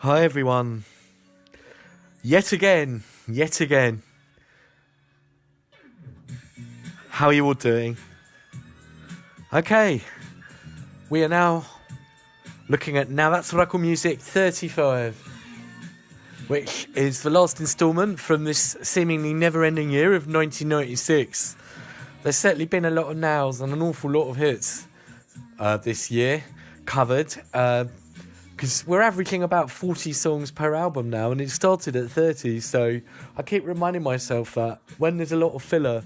Hi everyone. Yet again. How are you all doing? Okay. We are now looking at Now That's What I Call Music 35, which is the last instalment from this seemingly never-ending year of 1996. There's certainly been a lot of nows and an awful lot of hits this year covered. Because we're averaging about 40 songs per album now, and it started at 30, so I keep reminding myself that when there's a lot of filler,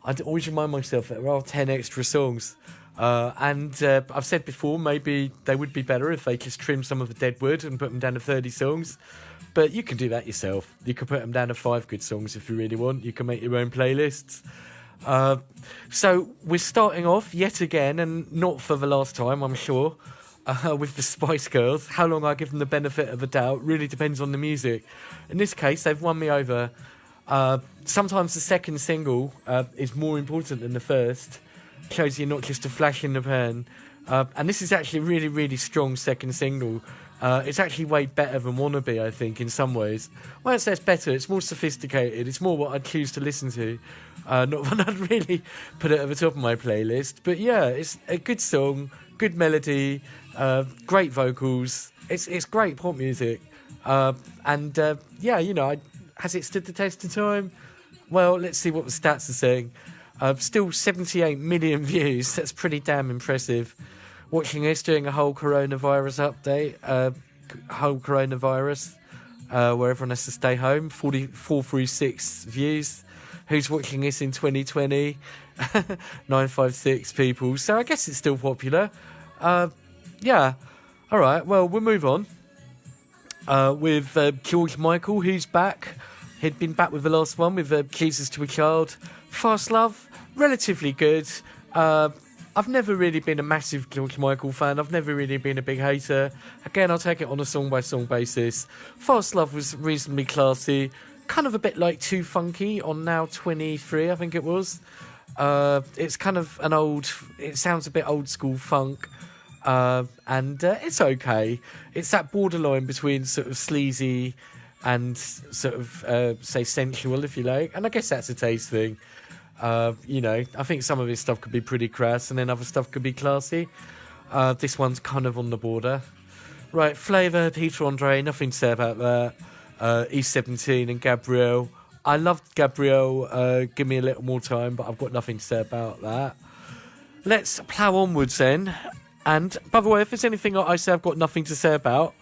I always remind myself that there are 10 extra songs. And I've said before, maybe they would be better if they just trim some of the dead wood and put them down to 30 songs. But you can do that yourself. You can put them down to 5 good songs if you really want. You can make your own playlists. So we're starting off yet again, and not for the last time, I'm sure, with the Spice Girls. How long I give them the benefit of the doubt really depends on the music. In this case, they've won me over. Sometimes the second single is more important than the first. Shows you're not just a flash in the pan. And this is actually a really, really strong second single. It's actually way better than Wannabe, I think, in some ways. Well, I'd say it's better. It's more sophisticated. It's more what I'd choose to listen to. Not that I'd really put it at the top of my playlist. But yeah, it's a good song, good melody, great vocals. It's great pop music. Yeah, you know, has it stood the test of time? Well, let's see what the stats are saying. Still 78 million views. That's pretty damn impressive. Watching this, doing a whole coronavirus update, where everyone has to stay home, 436 views. Who's watching this in 2020? 956 people. So I guess it's still popular. Yeah. All right. Well, we'll move on with George Michael, who's back. He'd been back with the last one with Jesus to a Child. Fast Love, relatively good. I've never really been a massive George Michael fan. I've never really been a big hater. Again, I'll take it on a song-by-song basis. Fast Love was reasonably classy. Kind of a bit like Too Funky on Now 23, I think it was. It's kind of an old... It sounds a bit old-school funk. And it's okay. It's that borderline between sort of sleazy and sort of, say, sensual, if you like. And I guess that's a taste thing. You know, I think some of his stuff could be pretty crass and then other stuff could be classy. This one's kind of on the border. Right, Flavour, Peter Andre, nothing to say about that. E17 and Gabrielle. I loved Gabrielle, Give Me a Little More Time, but I've got nothing to say about that. Let's plough onwards then. And, by the way, if there's anything I say I've got nothing to say about,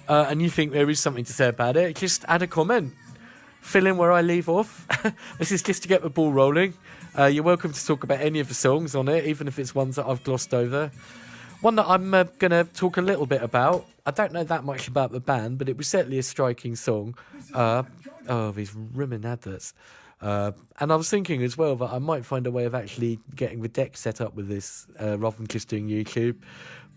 and you think there is something to say about it, just add a comment. Fill in where I leave off. This is just to get the ball rolling. You're welcome to talk about any of the songs on it, even if it's ones that I've glossed over. One that I'm going to talk a little bit about. I don't know that much about the band, but it was certainly a striking song. These rimming adverts. And I was thinking as well that I might find a way of actually getting the deck set up with this rather than just doing YouTube.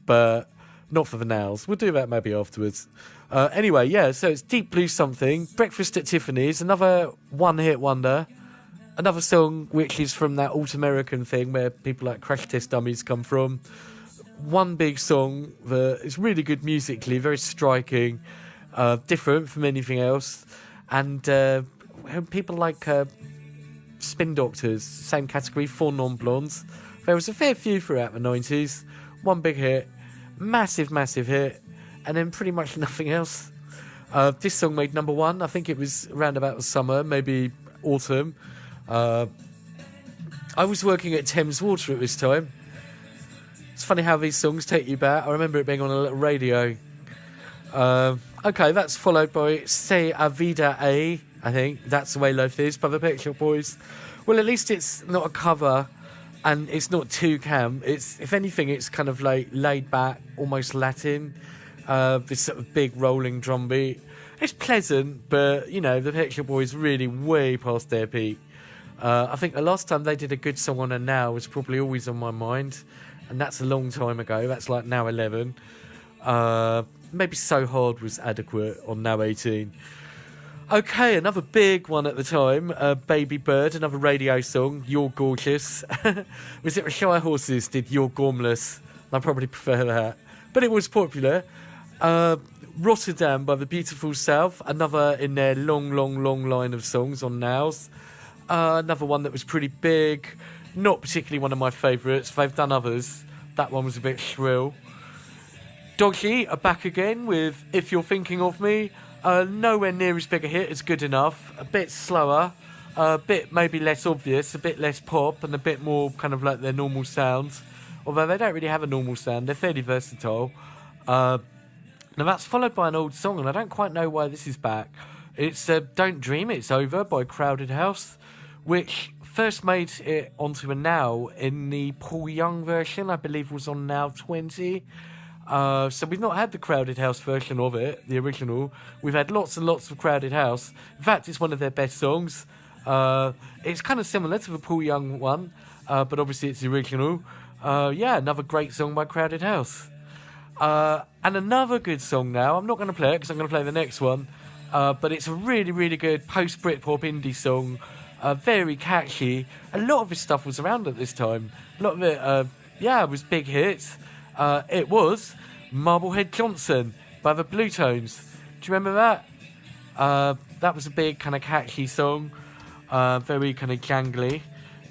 But not for the nows. We'll do that maybe afterwards. Anyway, yeah, so it's Deep Blue Something, Breakfast at Tiffany's, another one-hit wonder. Another song which is from that alt-American thing where people like Crash Test Dummies come from. One big song that is really good musically, very striking, different from anything else. And people like Spin Doctors, same category, 4 Non-Blondes. There was a fair few throughout the 90s. One big hit, massive hit, and then pretty much nothing else. This song made number 1. I think it was around about the summer, maybe autumn. I was working at Thames Water at this time. It's funny how these songs take you back. I remember it being on a little radio. Okay, that's followed by C'est a Vida A, I think. That's the way life is, by the Pet Shop Boys. Well, at least it's not a cover, and it's not too camp. It's, if anything, it's kind of like laid back, almost Latin. This sort of big rolling drum beat. It's pleasant, but, you know, the Pet Shop Boys really way past their peak. I think the last time they did a good song on a Now was probably Always on My Mind, and that's a long time ago. That's like Now 11. Maybe So Hard was adequate on Now 18. Okay, another big one at the time, Baby Bird, another radio song, You're Gorgeous. Was it the Shy Horses did You're Gormless? I probably prefer that. But it was popular. Rotterdam by the Beautiful South, another in their long line of songs on Nows. Another one that was pretty big, not particularly one of my favourites. They've done others. That one was a bit shrill. Dodgy are back again with If You're Thinking of Me. Nowhere near as big a hit as Good Enough. A bit slower, a bit maybe less obvious, a bit less pop, and a bit more kind of like their normal sounds. Although they don't really have a normal sound, they're fairly versatile. Now that's followed by an old song, and I don't quite know why this is back. It's Don't Dream It's Over by Crowded House, which first made it onto a Now in the Paul Young version, I believe was on Now 20. So we've not had the Crowded House version of it, the original. We've had lots and lots of Crowded House. In fact, it's one of their best songs. It's kind of similar to the Paul Young one, but obviously it's the original. Another great song by Crowded House. And another good song now. I'm not going to play it because I'm going to play the next one. But it's a really, really good post-Britpop indie song. Very catchy. A lot of his stuff was around at this time. A lot of it, it was big hits. It was Marblehead Johnson by the Blue Tones. Do you remember that? That was a big kind of catchy song. Very kind of jangly.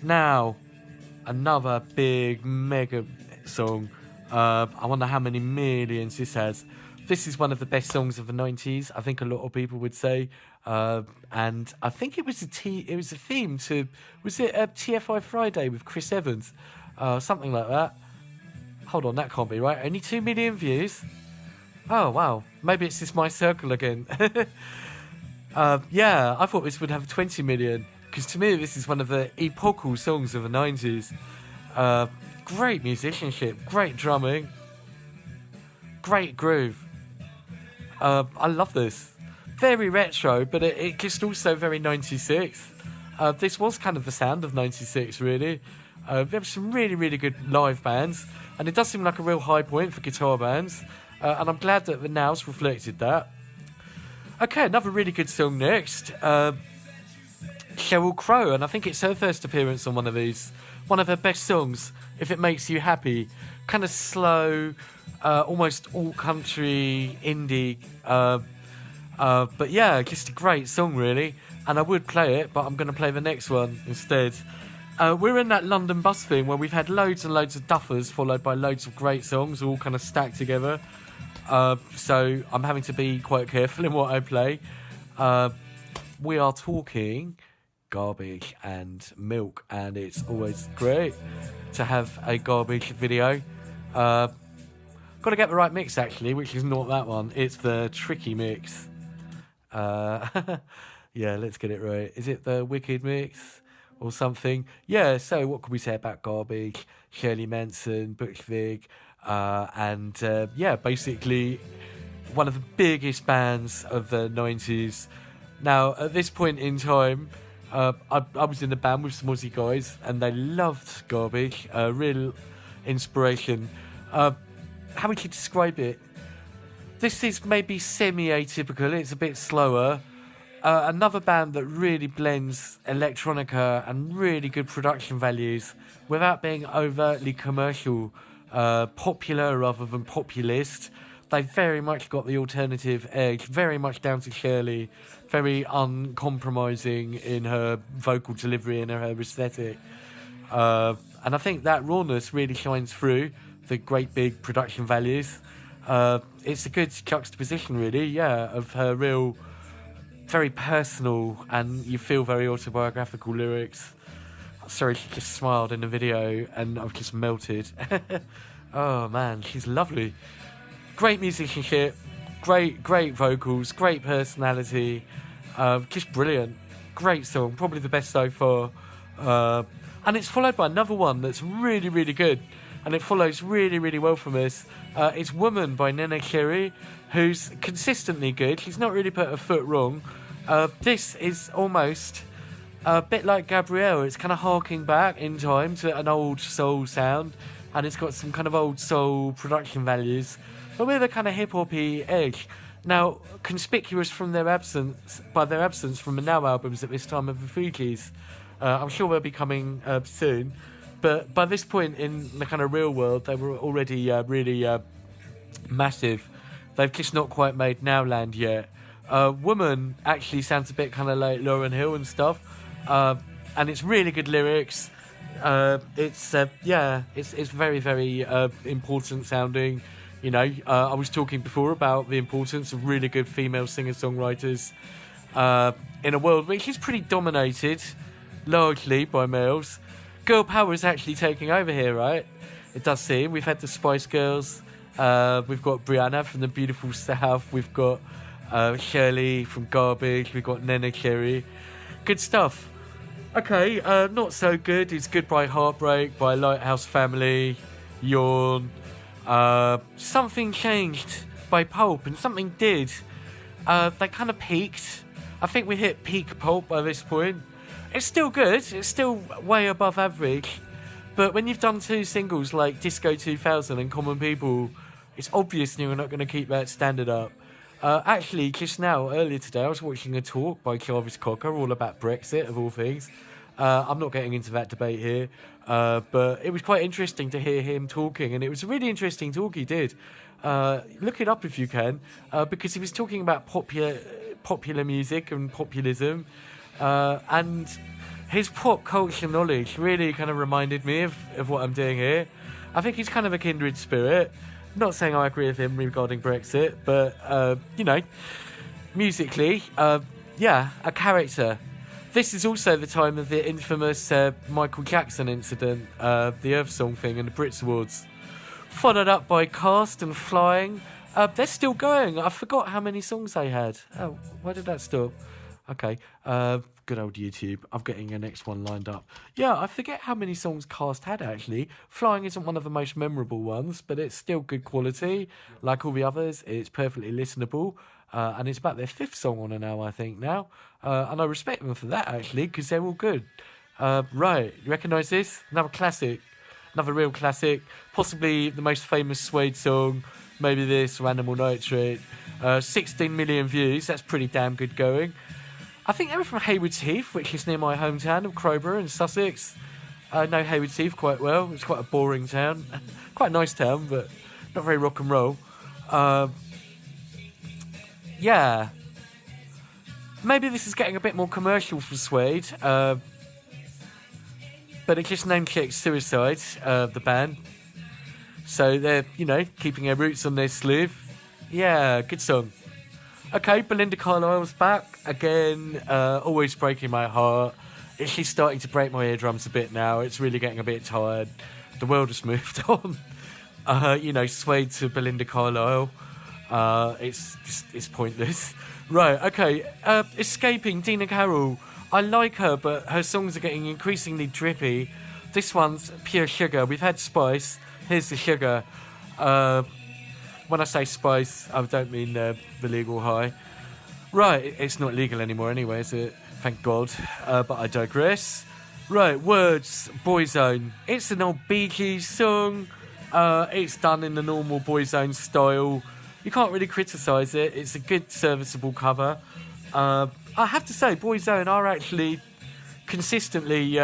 Now, another big, mega song. I wonder how many millions this has. This is one of the best songs of the 90s, I think a lot of people would say. And I think it was a theme to... Was it TFI Friday with Chris Evans? Something like that. Hold on, that can't be right. Only 2 million views? Oh, wow. Maybe it's just my circle again. I thought this would have 20 million. Because to me, this is one of the epochal songs of the 90s. Great musicianship, great drumming, great groove. I love this. Very retro, but it just also very 96. This was kind of the sound of 96, really. There were some really, really good live bands, and it does seem like a real high point for guitar bands, and I'm glad that the Nows reflected that. Okay, another really good song next. Sheryl Crow, and I think it's her first appearance on one of these. One of her best songs, If It Makes You Happy. Kind of slow, almost all-country, indie. But yeah, just a great song, really. And I would play it, but I'm going to play the next one instead. We're in that London bus thing where we've had loads and loads of duffers followed by loads of great songs, all kind of stacked together. So I'm having to be quite careful in what I play. We are talking Garbage and Milk, and it's always great to have a Garbage video. Got to get the right mix, actually, which is not that one. It's the tricky mix. Yeah, let's get it right. Is it the wicked mix or something? Yeah, so what can we say about Garbage? Shirley Manson, Butch Vig, and basically one of the biggest bands of the 90s. Now, at this point in time, I was in a band with some Aussie guys, and they loved Garbage. Real inspiration. How would you describe it? This is maybe semi-atypical. It's a bit slower. Another band that really blends electronica and really good production values without being overtly commercial. Popular rather than populist. They very much got the alternative edge, very much down to Shirley, very uncompromising in her vocal delivery and her aesthetic. And I think that rawness really shines through the great big production values. It's a good juxtaposition, really, of her real, very personal and you feel very autobiographical lyrics. Sorry, she just smiled in the video and I've just melted. Oh man, she's lovely. Great musicianship, great vocals, great personality, just brilliant. Great song, probably the best so far. And it's followed by another one that's really, really good. And it follows really, really well from this. It's Woman by Nene Cherry, who's consistently good. She's not really put her foot wrong. This is almost a bit like Gabrielle. It's kind of harking back in time to an old soul sound. And it's got some kind of old soul production values, but with a kind of hip-hop-y edge. Now, conspicuous from their absence from the Now albums at this time of the Fugees. I'm sure they'll be coming soon. But by this point in the kind of real world, they were already really massive. They've just not quite made Nowland yet. Woman actually sounds a bit kind of like Lauryn Hill and stuff, and it's really good lyrics. It's very, very important sounding. You know, I was talking before about the importance of really good female singer-songwriters in a world which is pretty dominated largely by males. Girl power is actually taking over here, right? It does seem. We've had the Spice Girls. We've got Brianna from the beautiful South. We've got Shirley from Garbage. We've got Nena Cherry. Good stuff. Okay, not so good is Goodbye Heartbreak by Lighthouse Family. Yawn. Something Changed by Pulp, and something did. They kind of peaked. I think we hit peak Pulp by this point. It's still good. It's still way above average. But when you've done two singles like Disco 2000 and Common People, it's obvious you're not going to keep that standard up. Actually, just now, earlier today, I was watching a talk by Jarvis Cocker all about Brexit, of all things. I'm not getting into that debate here, but it was quite interesting to hear him talking, and it was a really interesting talk he did. Look it up if you can, because he was talking about popular music and populism, and his pop culture knowledge really kind of reminded me of what I'm doing here. I think he's kind of a kindred spirit. Not saying I agree with him regarding Brexit, but, you know, musically, a character. This is also the time of the infamous Michael Jackson incident, the Earth Song thing and the Brits Awards. Followed up by Cast and Flying. They're still going. I forgot how many songs they had. Oh, why did that stop? Okay, good old YouTube. I'm getting your next one lined up. Yeah, I forget how many songs Cast had, actually. Flying isn't one of the most memorable ones, but it's still good quality. Like all the others, it's perfectly listenable. And it's about their fifth song on an hour, I think, now. And I respect them for that, actually, because they're all good. Right, you recognise this? Another classic. Another real classic. Possibly the most famous Suede song. Maybe this, or Animal Nitrate. 16 million views. That's pretty damn good going. I think they were from Haywards Heath, which is near my hometown of Crowborough in Sussex. I know Haywards Heath quite well. It's quite a boring town. Quite a nice town, but not very rock and roll. Yeah. Maybe this is getting a bit more commercial for Suede. But it just name-checks Suicide, the band. So they're, you know, keeping their roots on their sleeve. Yeah, good song. Okay, Belinda Carlisle's back again. Always breaking my heart. It's just starting to break my eardrums a bit now. It's really getting a bit tired. The world has moved on. You know, Suede to Belinda Carlisle. It's pointless. Right, okay. Escaping Dina Carroll. I like her, but her songs are getting increasingly drippy. This one's pure sugar. We've had Spice. Here's the sugar. When I say Spice, I don't mean the legal high. Right, it's not legal anymore anyway, is it? Thank God. But I digress. Right, Words, Boyzone. It's an old Bee Gees song. It's done in the normal Boyzone style. You can't really criticise it. It's a good, serviceable cover. I have to say, Boyzone are actually consistently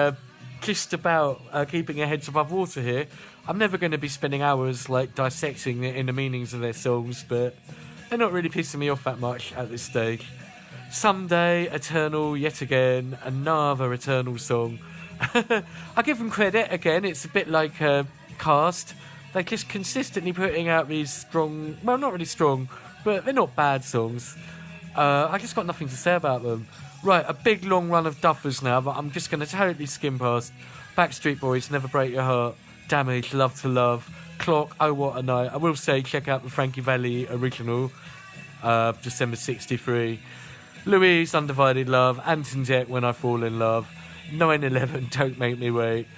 just about keeping their heads above water here. I'm never going to be spending hours like dissecting the inner meanings of their songs, but they're not really pissing me off that much at this stage. Someday, Eternal, yet again, another Eternal song. I give them credit, again, it's a bit like Cast. They're just consistently putting out these strong, well, not really strong, but they're not bad songs. I just got nothing to say about them. Right, a big long run of duffers now, but I'm just going to totally skim past. Backstreet Boys, Never Break Your Heart. Damage, Love to Love. Clock, Oh What a Night. I will say, check out the Frankie Valli original, December 63. Louise, Undivided Love. Anton Jack, When I Fall in Love. 9/11, Don't Make Me Wait.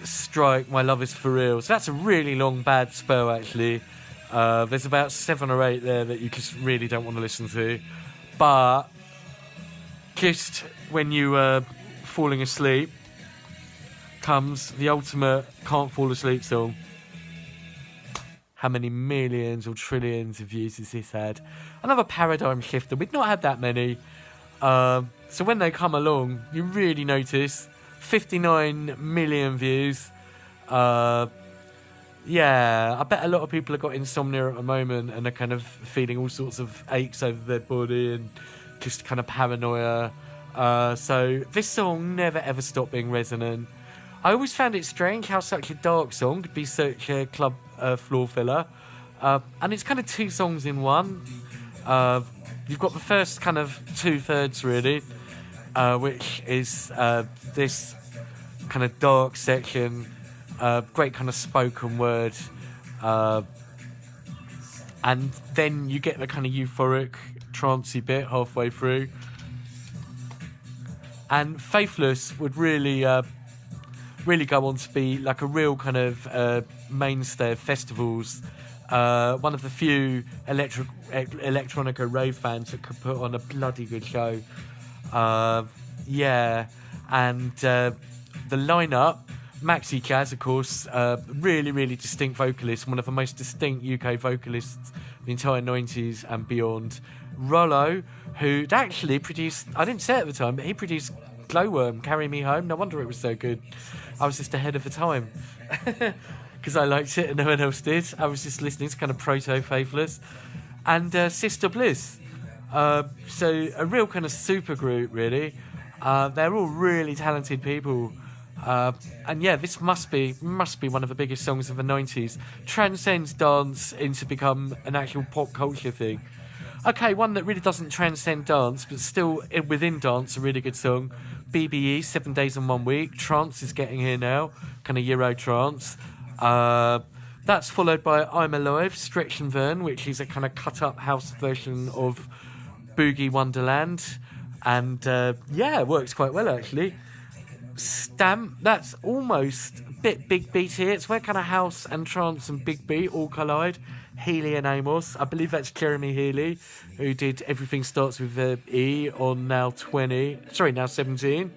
Strike, My Love Is For Real. So that's a really long bad spell, actually. There's about 7 or 8 there that you just really don't want to listen to. But just when you falling asleep comes the ultimate can't fall asleep song. How many millions or trillions of views has this had? Another paradigm shifter. We've not had that many. So when they come along, you really notice 59 million views. Yeah, I bet a lot of people have got insomnia at the moment and are kind of feeling all sorts of aches over their body and just kind of paranoia. So this song never ever stopped being resonant. I always found it strange how such a dark song could be such a club floor filler. And it's kind of two songs in one. You've got the first kind of 2/3 really, which is this kind of dark section, great kind of spoken word, and then you get the kind of euphoric, trancey bit halfway through. And Faithless would really go on to be like a real kind of mainstay of festivals. One of the few electronica rave bands that could put on a bloody good show. Yeah, and the lineup, Maxi Jazz, of course, really, really distinct vocalist, one of the most distinct UK vocalists of the entire 90s and beyond. Rollo, who'd actually produced, I didn't say it at the time, but he produced Glowworm, Carry Me Home. No wonder it was so good. I was just ahead of the time. Because I liked it and no one else did. I was just listening to kind of proto-Faithless. And Sister Bliss. So a real kind of super group, really. They're all really talented people. And yeah, this must be one of the biggest songs of the 90s. Transcends dance into become an actual pop culture thing. Okay, one that really doesn't transcend dance, but still within dance, a really good song. BBE, 7 Days in 1 Week. Trance is getting here now. Kind of Euro trance. That's followed by I'm Alive, Stretch and Vern, which is a kind of cut-up house version of Boogie Wonderland. And yeah, it works quite well, actually. Stamp, that's almost a bit big beat here. It's where kind of house and trance and big beat all collide. Healy and Amos. I believe that's Jeremy Healy, who did Everything Starts with E on now 17.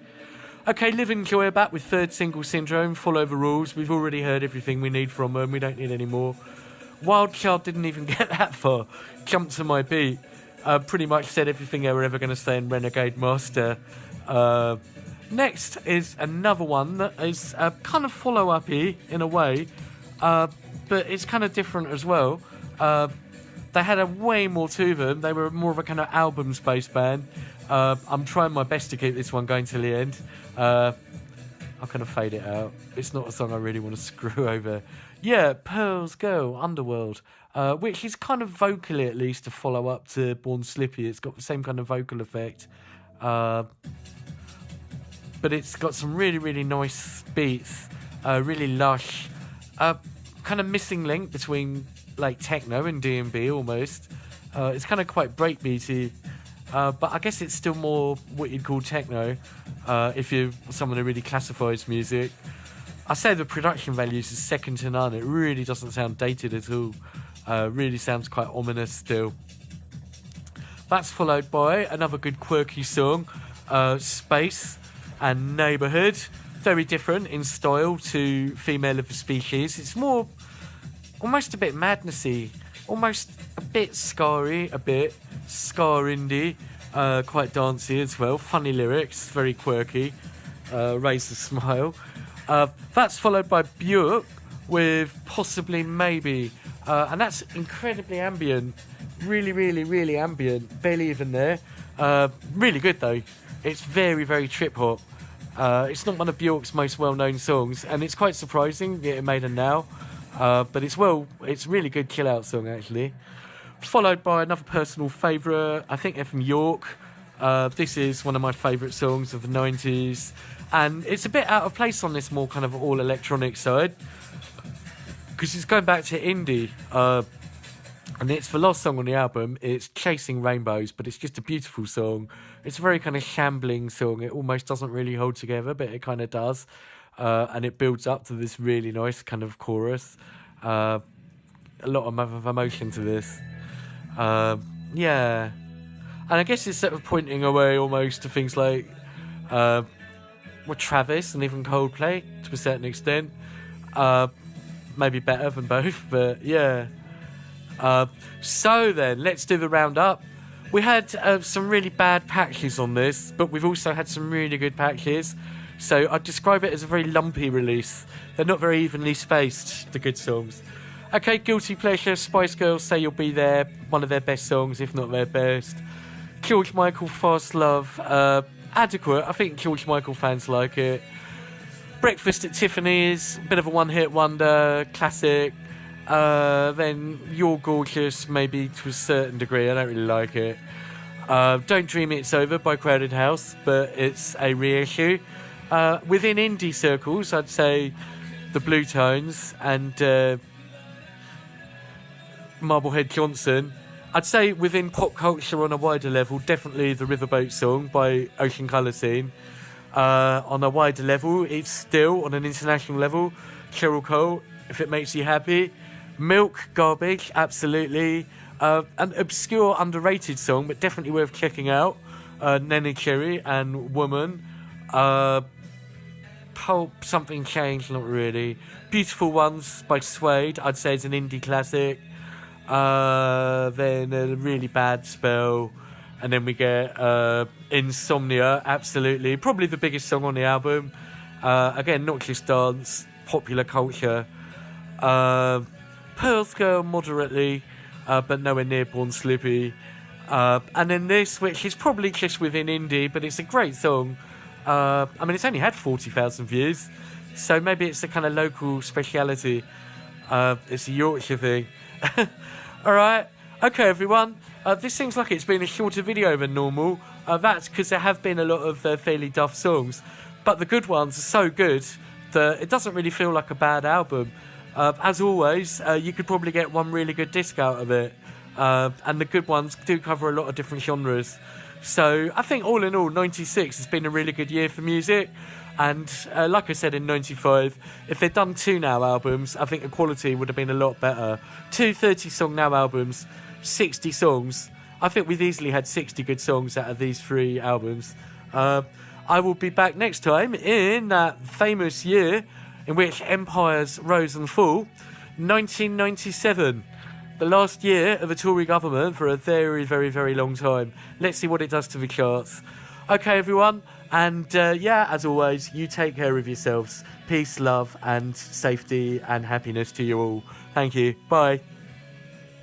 Okay, Live and Enjoy are back with third single Syndrome, Follow the Rules. We've already heard everything we need from them. We don't need any more. Wild Child didn't even get that far. Jumped to my beat. Pretty much said everything they were ever going to say in Renegade Master. Next is another one that is kind of follow-up-y in a way, but it's kind of different as well. They had a way more to them. They were more of a kind of albums-based band. I'm trying my best to keep this one going till the end. I'll kind of fade it out. It's not a song I really want to screw over. Yeah, Pearls Go, Underworld, which is kind of vocally at least a follow-up to Born Slippy. It's got the same kind of vocal effect. But it's got some really, really nice beats, really lush. Kind of missing link between like techno and D&B almost. It's kind of quite breakbeaty. But I guess it's still more what you'd call techno, if you're someone who really classifies music. I say the production values is second to none. It really doesn't sound dated at all. Really sounds quite ominous still. That's followed by another good quirky song, Space and Neighbourhood. Very different in style to Female of the Species. It's more, almost a bit madnessy, almost a bit scar-y, a bit scar indie, quite dancey as well. Funny lyrics, very quirky. Raise the smile. That's followed by Björk with Possibly Maybe, and that's incredibly ambient, really, really, really ambient. Barely even there. Really good though. It's very, very trip hop. It's not one of Björk's most well-known songs, and it's quite surprising that it made a now. But it's really good chill-out song actually. Followed by another personal favourite. I think they're from York. This is one of my favourite songs of the 90s, and it's a bit out of place on this more kind of all electronic side because it's going back to indie. And it's the last song on the album. It's Chasing Rainbows, but it's just a beautiful song. It's a very kind of shambling song. It almost doesn't really hold together, but it kind of does. And it builds up to this really nice kind of chorus. A lot of emotion to this. Yeah. And I guess it's sort of pointing away almost to things like Travis and even Coldplay to a certain extent. Maybe better than both, but yeah. So then, let's do the roundup. We had some really bad patches on this, but we've also had some really good patches. So I'd describe it as a very lumpy release. They're not very evenly spaced, the good songs. Okay, Guilty Pleasure, Spice Girls, Say You'll Be There, one of their best songs, if not their best. George Michael, Fast Love, adequate. I think George Michael fans like it. Breakfast at Tiffany's, bit of a one-hit wonder, classic. Then You're Gorgeous, maybe to a certain degree. I don't really like it. Don't Dream It's Over by Crowded House, but it's a reissue. Within indie circles, I'd say the Blue Tones and Marblehead Johnson. I'd say within pop culture on a wider level, definitely the Riverboat Song by Ocean Colour Scene. On a wider level, it's still, on an international level, Cheryl Cole, If It Makes You Happy. Milk, garbage, absolutely. An obscure, underrated song, but definitely worth checking out. Nene Cherry and Woman. Pulp, Something Changed, not really. Beautiful Ones by Suede, I'd say it's an indie classic. Then A Really Bad Spell. And then we get Insomnia, absolutely. Probably the biggest song on the album. Again, not just dance, popular culture. Perth Girl, moderately, but nowhere near Born Slippy. And then this, which is probably just within indie, but it's a great song. I mean, it's only had 40,000 views, so maybe it's a kind of local speciality. It's a Yorkshire thing. All right. Okay, everyone. This seems like it's been a shorter video than normal. That's because there have been a lot of fairly duff songs, but the good ones are so good that it doesn't really feel like a bad album. As always, you could probably get one really good disc out of it. And the good ones do cover a lot of different genres. So I think all in all, 96 has been a really good year for music. And like I said in 95, if they'd done 2 Now albums, I think the quality would have been a lot better. 2 30-song Now albums, 60 songs. I think we've easily had 60 good songs out of these 3 albums. I will be back next time in that famous year in which empires rose and fall, 1997. The last year of a Tory government for a very, very, very long time. Let's see what it does to the charts. Okay, everyone. And yeah, as always, you take care of yourselves. Peace, love, and safety and happiness to you all. Thank you. Bye.